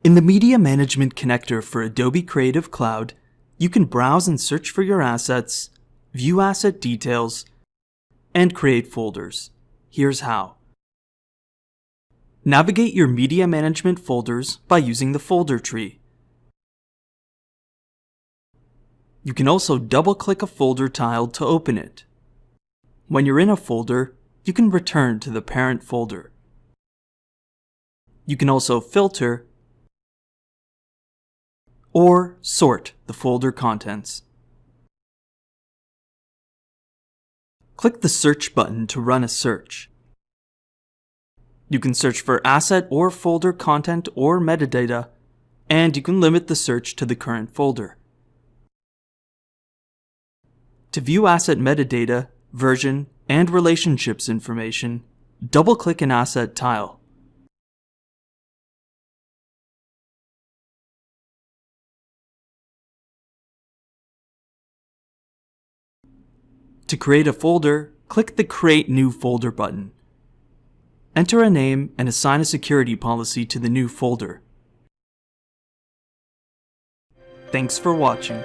In the Media Management connector for Adobe Creative Cloud, you can browse and search for your assets, view asset details, and create folders. Here's how. Navigate your Media Management folders by using the folder tree. You can also double-click a folder tile to open it. When you're in a folder, you can return to the parent folder. You can also filter or sort the folder contents. Click the Search button to run a search. You can search for asset or folder content or metadata, and you can limit the search to the current folder. To view asset metadata, version, and relationships information, double-click an asset tile. To create a folder, click the Create New Folder button. Enter a name and assign a security policy to the new folder. Thanks for watching.